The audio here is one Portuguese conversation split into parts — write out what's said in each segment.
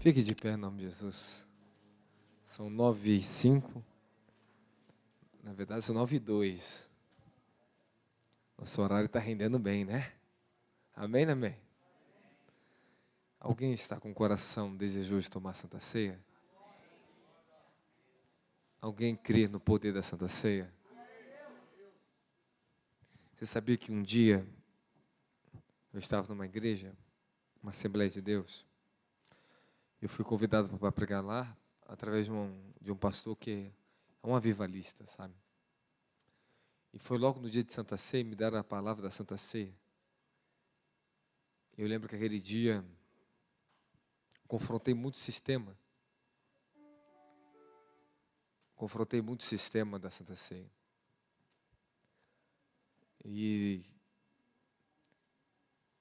Fique de pé em nome de Jesus. São 9h05. Na verdade, são 9h02. Nosso horário está rendendo bem, né? Amém, amém? Alguém está com o coração desejoso de tomar Santa Ceia? Alguém crê no poder da Santa Ceia? Você sabia que um dia eu estava numa igreja, uma Assembleia de Deus? Eu fui convidado para pregar lá através de um pastor que é um avivalista, sabe? E foi logo no dia de Santa Ceia, me deram a palavra da Santa Ceia. Eu lembro que aquele dia confrontei muito o sistema. Confrontei muito o sistema da Santa Ceia. E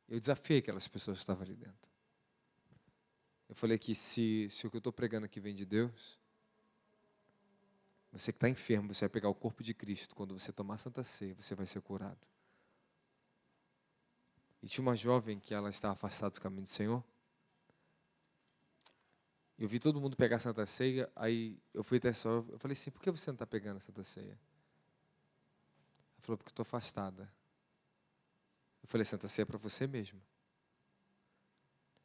eu desafiei aquelas pessoas que estavam ali dentro. Eu falei que se o que eu estou pregando aqui vem de Deus, você que está enfermo, você vai pegar o corpo de Cristo. Quando você tomar Santa Ceia, você vai ser curado. E tinha uma jovem que ela estava afastada do caminho do Senhor. Eu vi todo mundo pegar a Santa Ceia, aí eu fui até só, eu falei assim, por que você não está pegando a Santa Ceia? Ela falou, porque eu estou afastada. Eu falei, Santa Ceia é para você mesmo.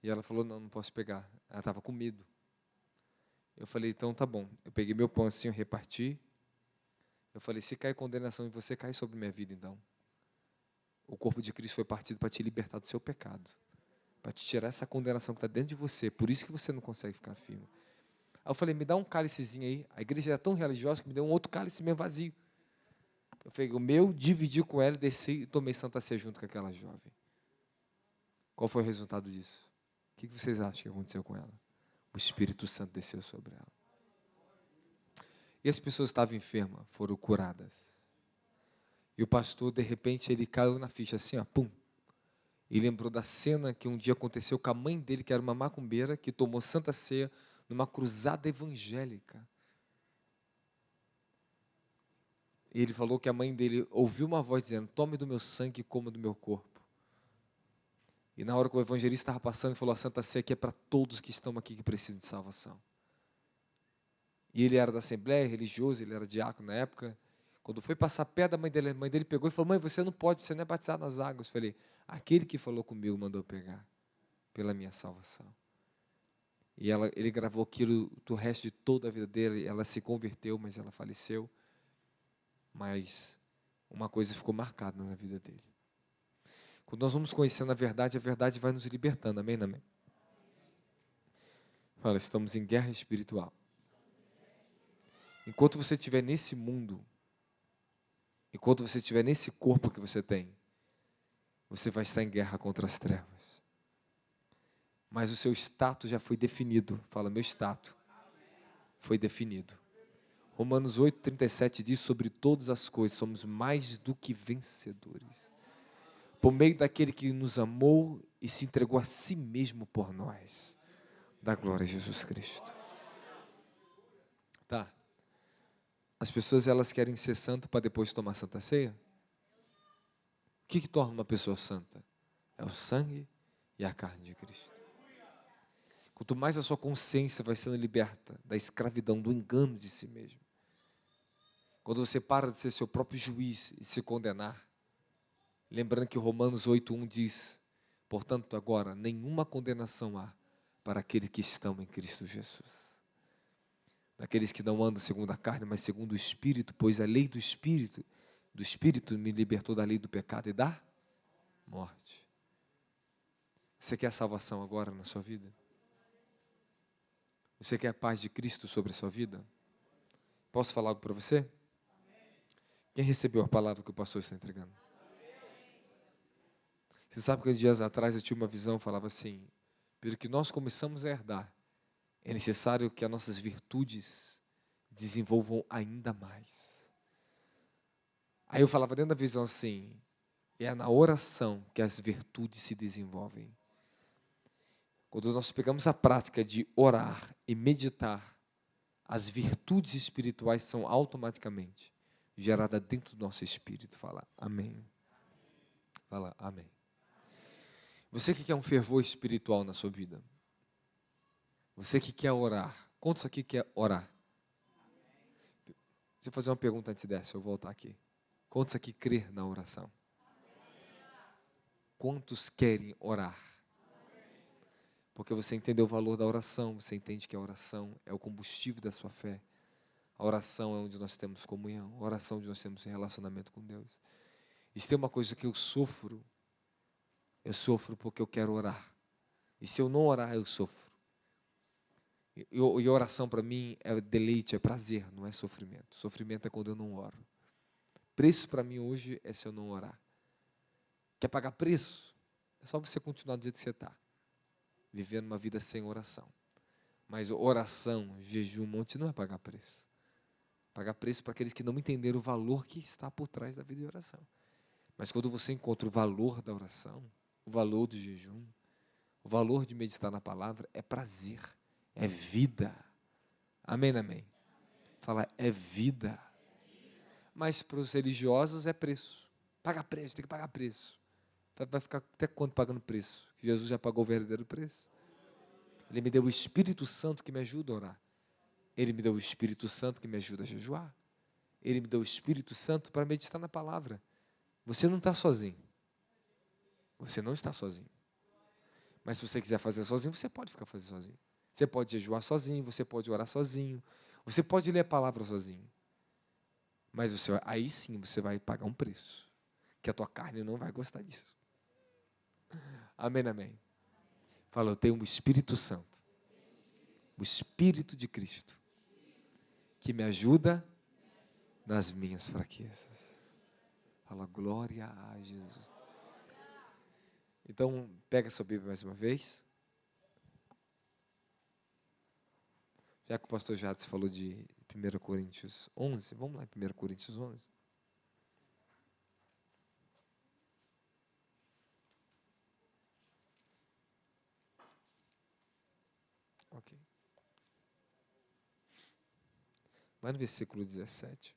E ela falou, não posso pegar. Ela estava com medo. Eu falei, então tá bom. Eu peguei meu pão assim, eu reparti. Eu falei, se cai condenação em você, cai sobre minha vida então. O corpo de Cristo foi partido para te libertar do seu pecado. Para te tirar essa condenação que está dentro de você. Por isso que você não consegue ficar firme. Aí eu falei, me dá um cálicezinho aí. A igreja era tão religiosa que me deu um outro cálice meio vazio. Eu falei, o meu, dividi com ela, desci e tomei Santa Ceia junto com aquela jovem. Qual foi o resultado disso? O que vocês acham que aconteceu com ela? O Espírito Santo desceu sobre ela. E as pessoas que estavam enfermas foram curadas. E o pastor, de repente, ele caiu na ficha assim, ó, pum. E lembrou da cena que um dia aconteceu com a mãe dele, que era uma macumbeira, que tomou Santa Ceia numa cruzada evangélica. E ele falou que a mãe dele ouviu uma voz dizendo, tome do meu sangue e coma do meu corpo. E na hora que o evangelista estava passando, ele falou, a Santa Ceia aqui é para todos que estão aqui que precisam de salvação. E ele era da Assembleia, religioso, ele era diácono na época. Quando foi passar perto da mãe dele pegou e falou, mãe, você não pode, você não é batizado nas águas. Eu falei, aquele que falou comigo mandou pegar, pela minha salvação. E ele gravou aquilo do resto de toda a vida dele, ela se converteu, mas ela faleceu. Mas uma coisa ficou marcada na vida dele. Quando nós vamos conhecendo a verdade vai nos libertando, amém, amém? Fala, estamos em guerra espiritual. Enquanto você estiver nesse mundo, enquanto você estiver nesse corpo que você tem, você vai estar em guerra contra as trevas. Mas o seu status já foi definido. Fala, meu status foi definido. Romanos 8,37 diz, sobre todas as coisas, somos mais do que vencedores. Por meio daquele que nos amou e se entregou a si mesmo por nós. Da glória a Jesus Cristo. Tá. As pessoas, elas querem ser santas para depois tomar Santa Ceia? O que torna uma pessoa santa? É o sangue e a carne de Cristo. Quanto mais a sua consciência vai sendo liberta da escravidão, do engano de si mesmo. Quando você para de ser seu próprio juiz e se condenar. Lembrando que Romanos 8,1 diz, portanto agora, nenhuma condenação há para aqueles que estão em Cristo Jesus. Daqueles que não andam segundo a carne, mas segundo o Espírito, pois a lei do Espírito me libertou da lei do pecado e da morte. Você quer a salvação agora na sua vida? Você quer a paz de Cristo sobre a sua vida? Posso falar algo para você? Quem recebeu a palavra que o pastor está entregando? Você sabe que uns dias atrás eu tinha uma visão, falava assim, pelo que nós começamos a herdar, é necessário que as nossas virtudes desenvolvam ainda mais. Aí eu falava dentro da visão assim, é na oração que as virtudes se desenvolvem. Quando nós pegamos a prática de orar e meditar, as virtudes espirituais são automaticamente geradas dentro do nosso espírito. Fala, amém. Fala, amém. Você que quer um fervor espiritual na sua vida? Você que quer orar, quantos aqui quer orar? Deixa eu fazer uma pergunta antes dessa, eu vou voltar aqui. Quantos aqui crê na oração? Quantos querem orar? Porque você entendeu o valor da oração, você entende que a oração é o combustível da sua fé. A oração é onde nós temos comunhão, a oração é onde nós temos relacionamento com Deus. E se tem uma coisa que eu sofro porque eu quero orar. E se eu não orar, eu sofro. E oração para mim é deleite, é prazer, não é sofrimento. Sofrimento é quando eu não oro. Preço para mim hoje é se eu não orar. Quer pagar preço? É só você continuar do jeito que você está. Vivendo uma vida sem oração. Mas oração, jejum, monte não é pagar preço. Pagar preço para aqueles que não entenderam o valor que está por trás da vida de oração. Mas quando você encontra o valor da oração, o valor do jejum, o valor de meditar na palavra, é prazer, é vida. Amém, amém? Fala, é vida. Mas para os religiosos é preço. Paga preço, tem que pagar preço. Vai ficar até quando pagando preço? Jesus já pagou o verdadeiro preço. Ele me deu o Espírito Santo que me ajuda a orar. Ele me deu o Espírito Santo que me ajuda a jejuar. Ele me deu o Espírito Santo para meditar na palavra. Você não está sozinho. Você não está sozinho. Mas se você quiser fazer sozinho, você pode ficar fazendo sozinho. Você pode jejuar sozinho, você pode orar sozinho, você pode ler a palavra sozinho. Mas aí sim você vai pagar um preço, que a tua carne não vai gostar disso. Amém, amém. Fala, eu tenho um Espírito Santo, o Espírito de Cristo, que me ajuda nas minhas fraquezas. Fala, glória a Jesus. Então, pega a sua Bíblia mais uma vez. Já que o pastor Jades falou de 1 Coríntios 11, vamos lá em 1 Coríntios 11. Ok. Vai no versículo 17.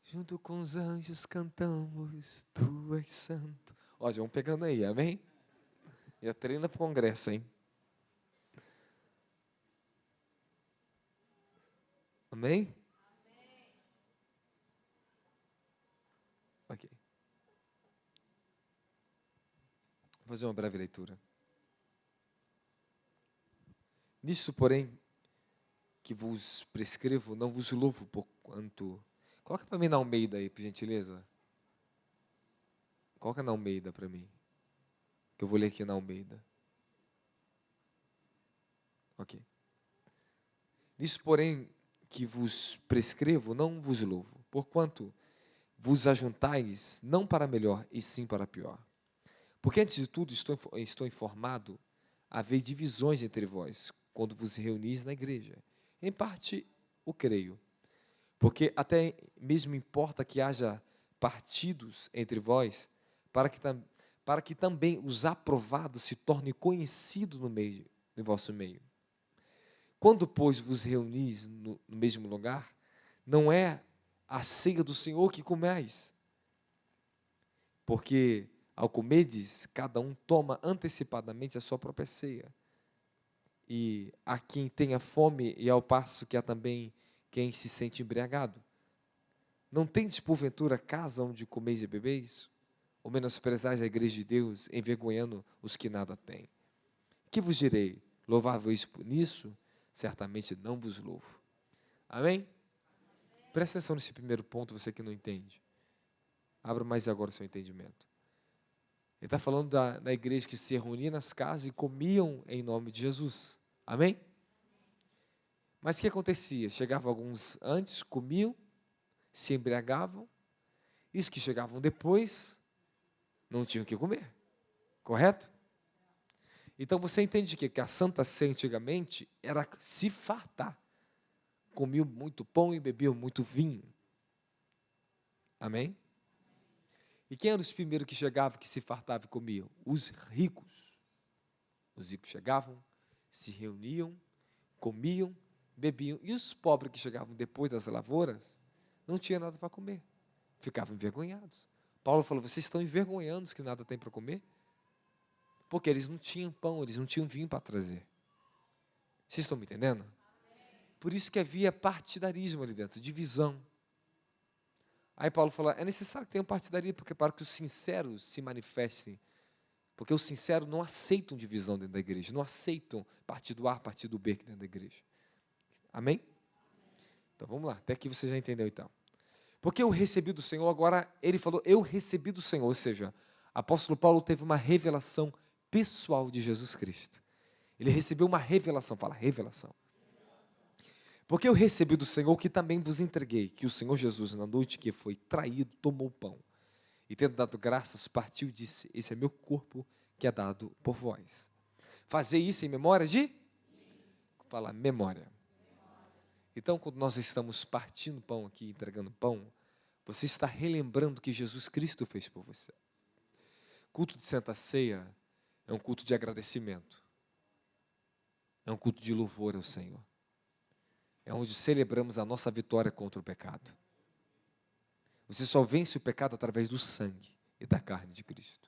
Junto com os anjos cantamos, tu és santo. Ó, já vamos pegando aí, amém? Já treina para o congresso, hein? Amém? Ok. Vou fazer uma breve leitura. Nisso, porém, que vos prescrevo, não vos louvo por quanto... Coloca para mim na Almeida aí, por gentileza. Coloca na Almeida para mim. Que eu vou ler aqui na Almeida. Ok. Nisso, porém, que vos prescrevo, não vos louvo, porquanto vos ajuntais não para melhor, e sim para pior. Porque, antes de tudo, estou informado, haver divisões entre vós, quando vos reunis na igreja. Em parte, o creio. Porque até mesmo importa que haja partidos entre vós, para que também os aprovados se tornem conhecidos no vosso meio. Quando, pois, vos reunis no mesmo lugar, não é a ceia do Senhor que comais, porque ao comerdes, cada um toma antecipadamente a sua própria ceia. E há quem tenha fome, e ao passo que há também quem se sente embriagado. Não tendes, porventura, casa onde comeis e bebeis? Ou menosprezais a igreja de Deus, envergonhando os que nada têm? Que vos direi? Louvar-vos nisso? Certamente não vos louvo. Amém? Presta atenção nesse primeiro ponto, você que não entende. Abra mais agora o seu entendimento. Ele está falando da igreja que se reunia nas casas e comiam em nome de Jesus. Amém? Mas o que acontecia? Chegavam alguns antes, comiam, se embriagavam. E os que chegavam depois, não tinham o que comer. Correto? Então você entende que a Santa Ceia antigamente era se fartar. Comiam muito pão e bebiam muito vinho. Amém? E quem eram os primeiros que chegavam, que se fartavam e comiam? Os ricos. Os ricos chegavam, se reuniam, comiam, bebiam. E os pobres que chegavam depois das lavouras, não tinham nada para comer. Ficavam envergonhados. Paulo falou, vocês estão envergonhando os que nada têm para comer? Porque eles não tinham pão, eles não tinham vinho para trazer. Vocês estão me entendendo? Por isso que havia partidarismo ali dentro, divisão. Aí Paulo falou, é necessário que tenha partidaria, porque para que os sinceros se manifestem. Porque os sinceros não aceitam divisão dentro da igreja, não aceitam partido A, partido B dentro da igreja. Amém? Então vamos lá, até aqui você já entendeu então. Porque eu recebi do Senhor, agora ele falou, eu recebi do Senhor, ou seja, apóstolo Paulo teve uma revelação pessoal de Jesus Cristo. Ele recebeu uma revelação, fala revelação. Porque eu recebi do Senhor que também vos entreguei, que o Senhor Jesus, na noite que foi traído, tomou o pão. E tendo dado graças, partiu e disse, esse é meu corpo que é dado por vós. Fazer isso em memória de? Fala, memória. Então, quando nós estamos partindo pão aqui, entregando pão, você está relembrando o que Jesus Cristo fez por você. Culto de Santa Ceia é um culto de agradecimento. É um culto de louvor ao Senhor. É onde celebramos a nossa vitória contra o pecado. Você só vence o pecado através do sangue e da carne de Cristo.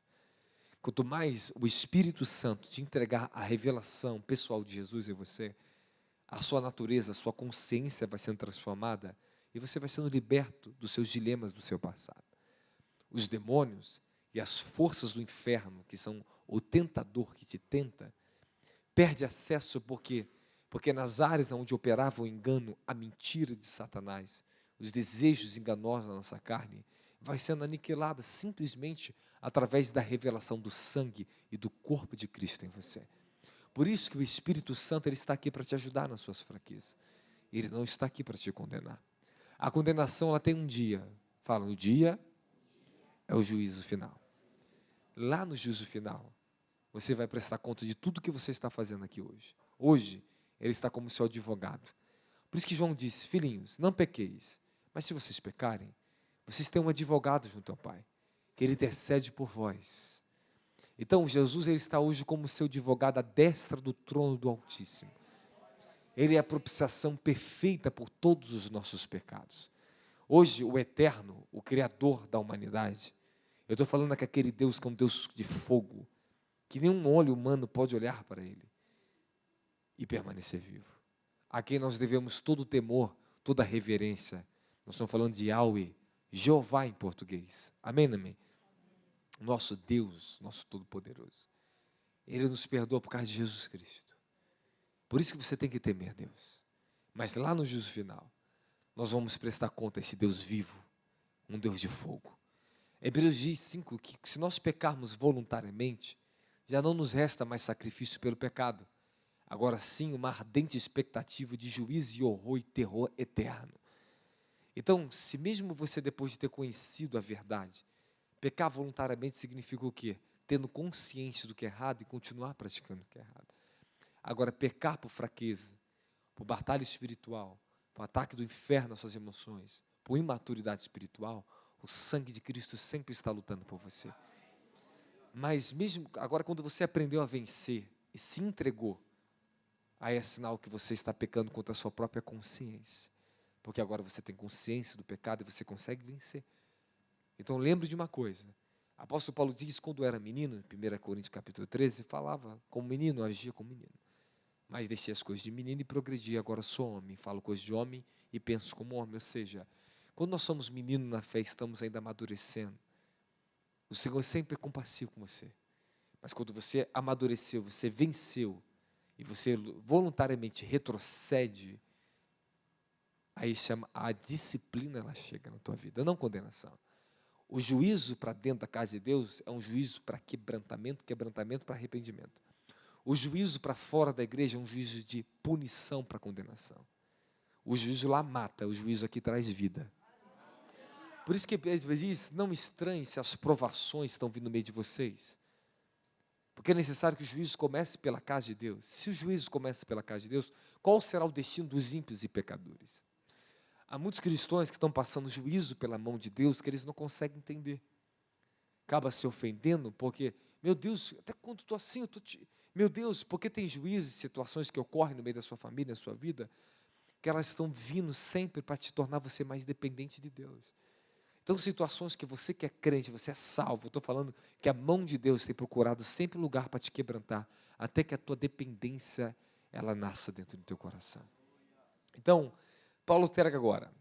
Quanto mais o Espírito Santo te entregar a revelação pessoal de Jesus em você, a sua natureza, a sua consciência vai sendo transformada e você vai sendo liberto dos seus dilemas do seu passado. Os demônios e as forças do inferno, que são o tentador que te tenta, perde acesso porque nas áreas onde operava o engano, a mentira de Satanás, os desejos enganosos da nossa carne, vai sendo aniquilada simplesmente através da revelação do sangue e do corpo de Cristo em você. Por isso que o Espírito Santo ele está aqui para te ajudar nas suas fraquezas. Ele não está aqui para te condenar. A condenação ela tem um dia. Fala, o dia é o juízo final. Lá no juízo final, você vai prestar conta de tudo que você está fazendo aqui hoje. Hoje, ele está como seu advogado. Por isso que João disse, filhinhos, não pequeis, mas se vocês pecarem, vocês têm um advogado junto ao Pai, que ele intercede por vós. Então, Jesus ele está hoje como seu advogado à destra do trono do Altíssimo. Ele é a propiciação perfeita por todos os nossos pecados. Hoje, o Eterno, o Criador da humanidade, eu estou falando que aquele Deus que é um Deus de fogo, que nenhum olho humano pode olhar para Ele e permanecer vivo. A quem nós devemos todo o temor, toda a reverência. Nós estamos falando de Yahweh, Jeová em português. Amém, amém? Nosso Deus, nosso Todo-Poderoso. Ele nos perdoa por causa de Jesus Cristo. Por isso que você tem que temer Deus. Mas lá no juízo final, nós vamos prestar conta a esse Deus vivo, um Deus de fogo. Hebreus diz 5 que se nós pecarmos voluntariamente, já não nos resta mais sacrifício pelo pecado. Agora sim, uma ardente expectativa de juízo e horror e terror eterno. Então, se mesmo você, depois de ter conhecido a verdade, pecar voluntariamente significa o quê? Tendo consciência do que é errado e continuar praticando o que é errado. Agora, pecar por fraqueza, por batalha espiritual, por ataque do inferno às suas emoções, por imaturidade espiritual, o sangue de Cristo sempre está lutando por você. Mas mesmo agora, quando você aprendeu a vencer e se entregou, aí é sinal que você está pecando contra a sua própria consciência. Porque agora você tem consciência do pecado e você consegue vencer. Então lembre de uma coisa. Apóstolo Paulo diz que quando era menino, em 1 Coríntios capítulo 13, falava como menino, agia como menino. Mas deixei as coisas de menino e progredi, agora sou homem. Falo coisas de homem e penso como homem. Ou seja, quando nós somos meninos na fé, estamos ainda amadurecendo. O Senhor sempre é compassivo com você. Mas quando você amadureceu, você venceu, e você voluntariamente retrocede, aí chama a disciplina, ela chega na tua vida, não condenação. O juízo para dentro da casa de Deus é um juízo para quebrantamento, quebrantamento para arrependimento. O juízo para fora da igreja é um juízo de punição para condenação. O juízo lá mata, o juízo aqui traz vida. Por isso que ele diz, não estranhe se as provações estão vindo no meio de vocês. Porque é necessário que o juízo comece pela casa de Deus. Se o juízo começa pela casa de Deus, qual será o destino dos ímpios e pecadores? Há muitos cristãos que estão passando juízo pela mão de Deus que eles não conseguem entender. Acaba se ofendendo porque, meu Deus, até quando estou assim, meu Deus, porque tem juízos e situações que ocorrem no meio da sua família, na sua vida, que elas estão vindo sempre para te tornar você mais dependente de Deus. Então, situações que você que é crente, você é salvo, eu estou falando que a mão de Deus tem procurado sempre lugar para te quebrantar, até que a tua dependência, ela nasça dentro do teu coração. Então, Paulo entrega agora,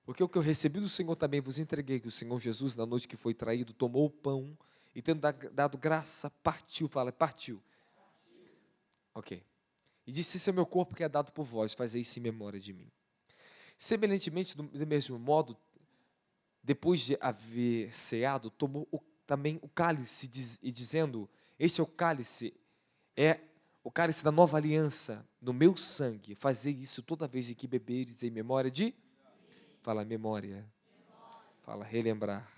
porque o que eu recebi do Senhor também vos entreguei, que o Senhor Jesus, na noite que foi traído, tomou o pão, e tendo dado graça, partiu, fala, partiu. Ok. E disse, esse é meu corpo que é dado por vós, fazei isso em memória de mim. Semelhantemente, do mesmo modo, depois de haver ceado, tomou também o cálice, e dizendo, este é o cálice da nova aliança, no meu sangue, fazei isso toda vez em que beberes em memória de... Fala memória. Fala relembrar.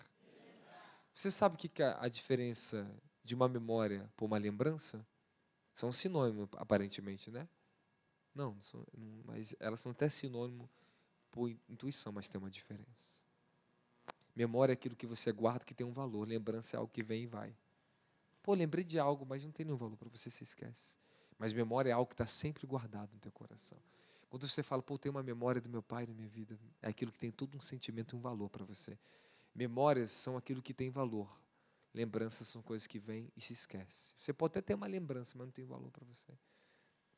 Você sabe o que é a diferença de uma memória por uma lembrança? São sinônimos, aparentemente, né? Não, mas elas são até sinônimo por intuição, mas tem uma diferença. Memória é aquilo que você guarda que tem um valor. Lembrança é algo que vem e vai. Pô, lembrei de algo, mas não tem nenhum valor para você, você esquece. Mas memória é algo que está sempre guardado no teu coração. Quando você fala, pô, tem uma memória do meu pai na minha vida, é aquilo que tem todo um sentimento e um valor para você. Memórias são aquilo que tem valor. Lembranças são coisas que vêm e se esquecem. Você pode até ter uma lembrança, mas não tem valor para você.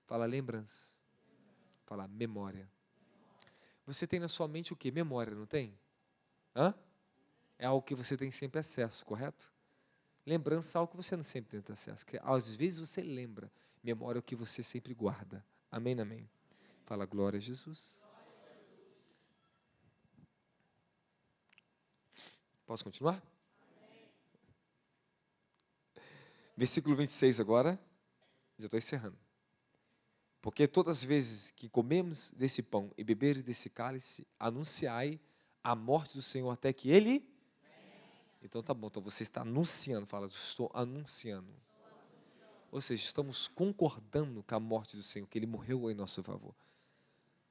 Fala lembrança. Fala memória. Você tem na sua mente o quê? Memória, não tem? Hã? É algo que você tem sempre acesso, correto? Lembrança é algo que você não sempre tem acesso. Que às vezes você lembra. Memória é o que você sempre guarda. Amém, amém. Fala glória a Jesus. Posso continuar? Versículo 26 agora. Já estou encerrando. Porque todas as vezes que comemos desse pão e beberes desse cálice, anunciai a morte do Senhor até que Ele... Então tá bom, então você está anunciando, fala, estou anunciando. Ou seja, estamos concordando com a morte do Senhor, que Ele morreu em nosso favor.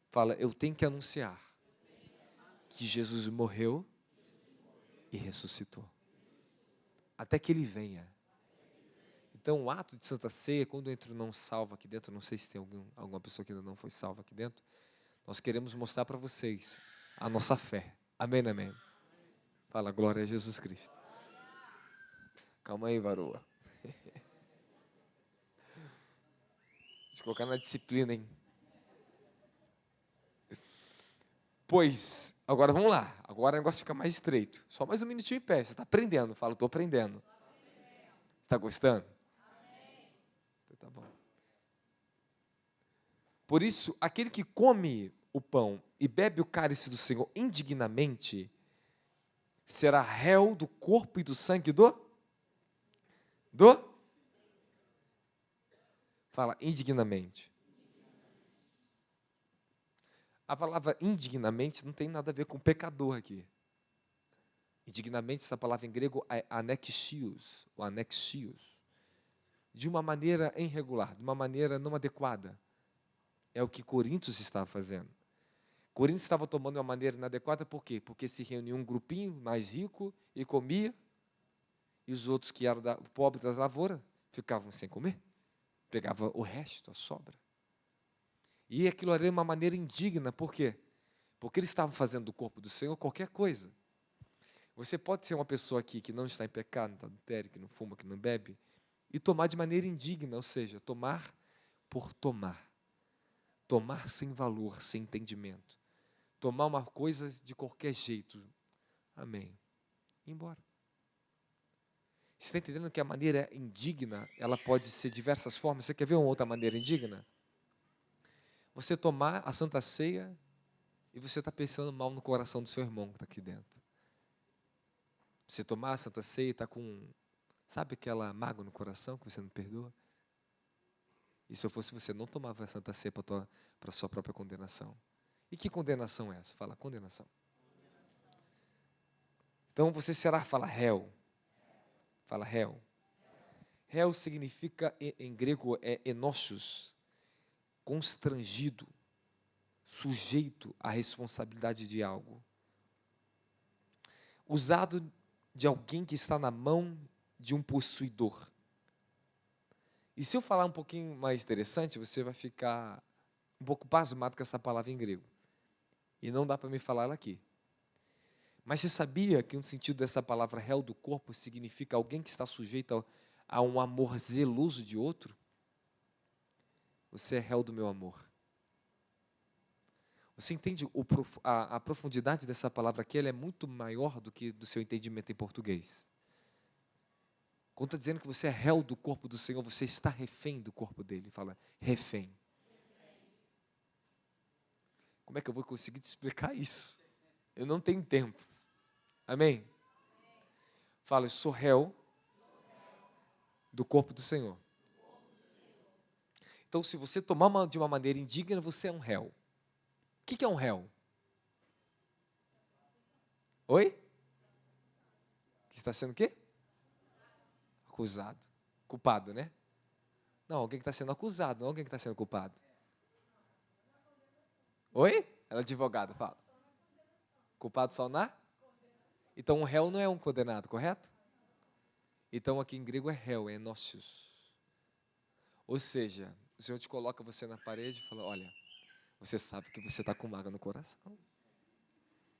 Fala, eu tenho que anunciar que Jesus morreu e ressuscitou. Até que Ele venha. Então, o ato de Santa Ceia, quando eu entro não salvo aqui dentro, não sei se tem alguma pessoa que ainda não foi salva aqui dentro, nós queremos mostrar para vocês a nossa fé. Amém, amém. Fala, glória a Jesus Cristo. Calma aí, varoa. Deixa eu colocar na disciplina, hein? Pois, agora vamos lá. Agora o negócio fica mais estreito. Só mais um minutinho em pé. Você está aprendendo. Fala, estou aprendendo. Está gostando? Tá bom. Por isso, aquele que come o pão e bebe o cálice do Senhor indignamente, será réu do corpo e do sangue do? Fala, indignamente. A palavra indignamente não tem nada a ver com pecador aqui. Indignamente, essa palavra em grego é anexios, ou anexios. De uma maneira irregular, de uma maneira não adequada. É o que Coríntios estava fazendo. Coríntios estava tomando de uma maneira inadequada, por quê? Porque se reunia um grupinho mais rico e comia, e os outros que eram pobres das lavouras ficavam sem comer. Pegava o resto, a sobra. E aquilo era de uma maneira indigna, por quê? Porque eles estavam fazendo do corpo do Senhor qualquer coisa. Você pode ser uma pessoa aqui que não está em pecado, não está adultério, que não fuma, que não bebe, e tomar de maneira indigna, ou seja, tomar por tomar. Tomar sem valor, sem entendimento. Tomar uma coisa de qualquer jeito. Amém. Ir embora. Você está entendendo que a maneira indigna, ela pode ser de diversas formas? Você quer ver uma outra maneira indigna? Você tomar a Santa Ceia e você está pensando mal no coração do seu irmão que está aqui dentro. Você tomar a Santa Ceia e está com, sabe aquela mágoa no coração que você não perdoa? E se eu fosse você, não tomava a Santa Ceia para a sua própria condenação. E que condenação é essa? Fala, condenação. Então você será, fala, réu. Fala, réu. Réu significa, em grego, enócios, constrangido, sujeito à responsabilidade de algo. Usado de alguém que está na mão de um possuidor. E se eu falar um pouquinho mais interessante, você vai ficar um pouco pasmado com essa palavra em grego. E não dá para me falar ela aqui. Mas você sabia que um sentido dessa palavra réu do corpo significa alguém que está sujeito a um amor zeloso de outro? Você é réu do meu amor. Você entende a profundidade dessa palavra aqui? Ela é muito maior do que do seu entendimento em português. Quando está dizendo que você é réu do corpo do Senhor, você está refém do corpo dele. Fala, refém. Como é que eu vou conseguir te explicar isso? Eu não tenho tempo. Amém? Fala, eu sou réu do corpo do Senhor. Então, se você tomar de uma maneira indigna, você é um réu. O que é um réu? Oi? Que está sendo o quê? Acusado. Culpado, né? Não, alguém que está sendo acusado, não alguém que está sendo culpado. Oi? Ela é advogada, fala. Culpado só na? Então, um réu não é um condenado, correto? Então, aqui em grego é réu, é nocios. Ou seja, o Senhor te coloca você na parede e fala, olha, você sabe que você está com mágoa no coração.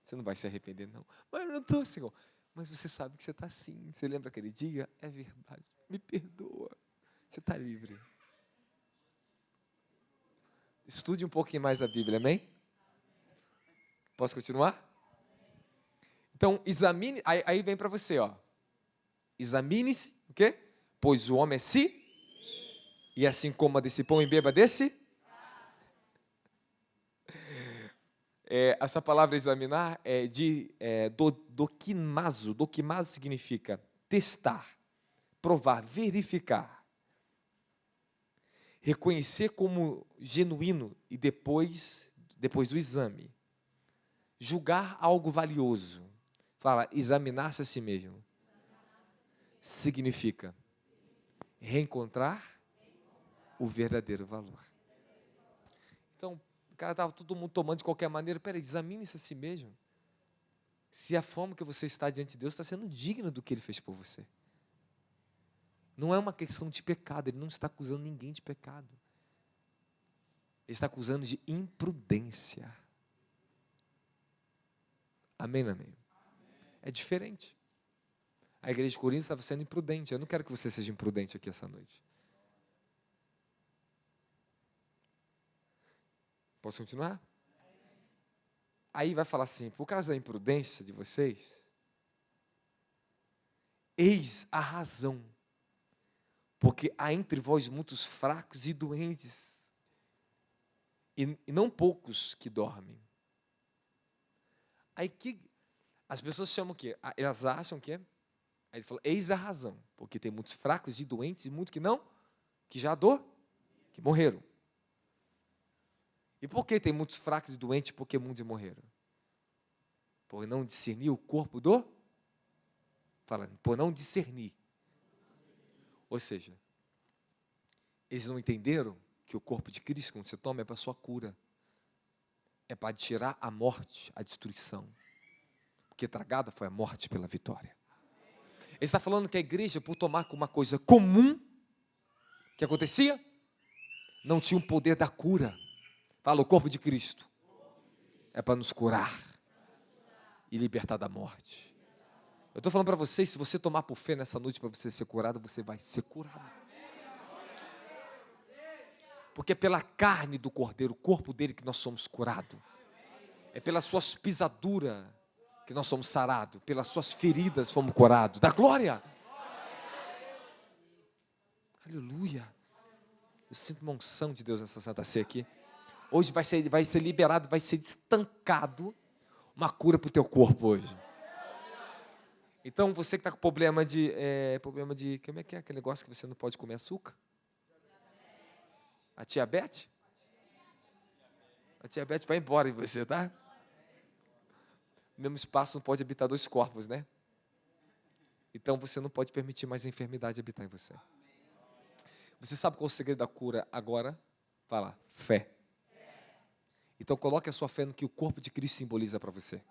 Você não vai se arrepender, não. Mas eu não estou, Senhor. Mas você sabe que você está assim. Você lembra aquele dia? É verdade. Me perdoa. Você está livre. Estude um pouquinho mais a Bíblia, amém? Posso continuar? Então, examine, aí vem para você, ó. Examine-se, o quê? Pois o homem é si, e assim coma desse pão e beba desse. Essa palavra examinar é dokimazo. Dokimazo significa testar, provar, verificar. Reconhecer como genuíno e depois do exame. Julgar algo valioso. Fala, examinar-se a si mesmo. Significa reencontrar o verdadeiro valor. Então, o cara estava todo mundo tomando de qualquer maneira. Peraí, examine-se a si mesmo. Se a forma que você está diante de Deus está sendo digna do que Ele fez por você. Não é uma questão de pecado, Ele não está acusando ninguém de pecado. Ele está acusando de imprudência. Amém, amém? É diferente. A igreja de Corinto estava sendo imprudente. Eu não quero que você seja imprudente aqui essa noite. Posso continuar? Aí vai falar assim, por causa da imprudência de vocês, eis a razão, porque há entre vós muitos fracos e doentes, e não poucos que dormem. Aí que as pessoas chamam o quê? Elas acham que é. Aí ele fala, eis a razão, porque tem muitos fracos e doentes, e muitos que não, que já que morreram. E por que tem muitos fracos e doentes, porque muitos morreram? Por não discernir o corpo do... Fala, por não discernir. Ou seja, eles não entenderam que o corpo de Cristo, quando você toma, é para a sua cura. É para tirar a morte, a destruição. Porque tragada foi a morte pela vitória. Ele está falando que a igreja, por tomar como uma coisa comum, que acontecia, não tinha o poder da cura. Fala, o corpo de Cristo é para nos curar e libertar da morte. Eu estou falando para vocês, se você tomar por fé nessa noite para você ser curado, você vai ser curado. Porque é pela carne do Cordeiro, o corpo dele, que nós somos curados. É pelas suas pisaduras que nós somos sarados. Pelas suas feridas fomos curados. Da glória! Aleluia! Eu sinto uma unção de Deus nessa Santa Ceia aqui. Hoje vai ser liberado, vai ser estancado uma cura para o teu corpo hoje. Então, você que está com problema de, como é que é aquele negócio que você não pode comer açúcar? A diabetes? A diabetes vai embora em você, tá? No mesmo espaço não pode habitar dois corpos, né? Então, você não pode permitir mais a enfermidade habitar em você. Você sabe qual é o segredo da cura agora? Fala, fé. Então, coloque a sua fé no que o corpo de Cristo simboliza para você.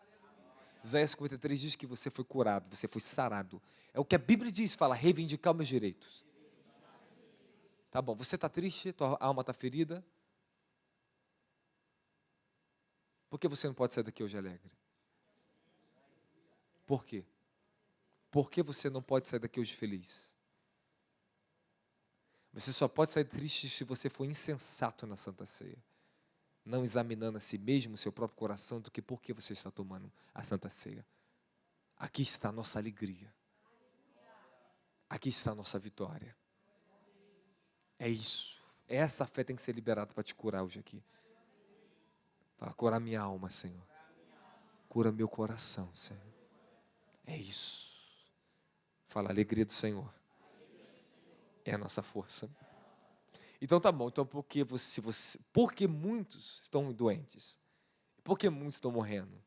Isaías 53 diz que você foi curado, você foi sarado. É o que a Bíblia diz, fala, reivindicar os meus direitos. Tá bom, você está triste, tua alma está ferida. Por que você não pode sair daqui hoje alegre? Por quê? Por que você não pode sair daqui hoje feliz? Você só pode sair triste se você for insensato na Santa Ceia, não examinando a si mesmo, o seu próprio coração, do que por que você está tomando a Santa Ceia. Aqui está a nossa alegria. Aqui está a nossa vitória. É isso. Essa fé tem que ser liberada para te curar hoje aqui. Para curar minha alma, Senhor. Cura meu coração, Senhor. É isso. Fala, a alegria do Senhor é a nossa força. Então tá bom. Então porque muitos estão doentes? Por que muitos estão morrendo?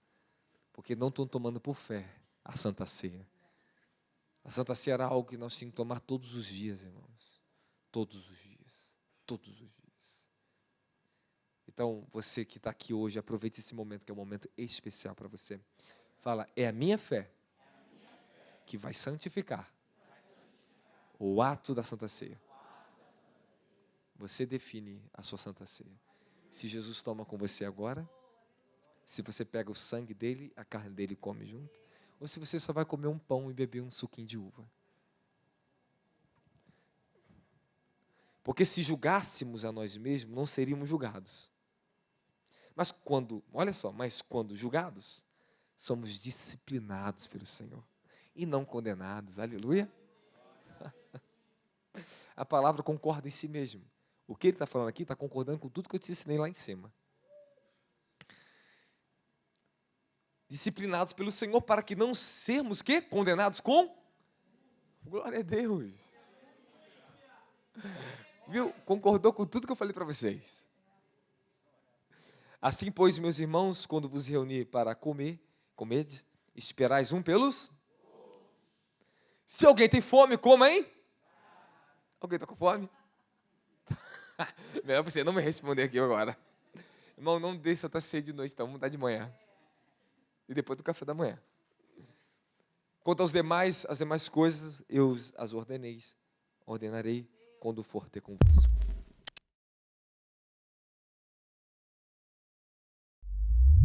Porque não estão tomando por fé a Santa Ceia. A Santa Ceia era algo que nós tínhamos que tomar todos os dias, irmãos. Todos os dias. Todos os dias. Então, você que está aqui hoje, aproveite esse momento, que é um momento especial para você. Fala, é a minha fé que vai santificar o ato da Santa Ceia. Você define a sua Santa Ceia. Se Jesus toma com você agora, se você pega o sangue dele, a carne dele e come junto, ou se você só vai comer um pão e beber um suquinho de uva. Porque se julgássemos a nós mesmos, não seríamos julgados. Mas quando julgados, somos disciplinados pelo Senhor e não condenados. Aleluia. A palavra concorda em si mesmo. O que ele está falando aqui está concordando com tudo que eu te ensinei lá em cima. Disciplinados pelo Senhor para que não sermos condenados com? Glória a Deus. Viu? Concordou com tudo que eu falei para vocês. Assim, pois, meus irmãos, quando vos reunir para comerdes, esperais um pelos? Se alguém tem fome, coma, hein? Alguém está com fome? Melhor você não me responder aqui agora. Irmão, não deixe Santa Ceia de noite, então, vamos dar de manhã. E depois do café da manhã. Quanto as demais coisas, eu as ordenarei quando for ter convosco.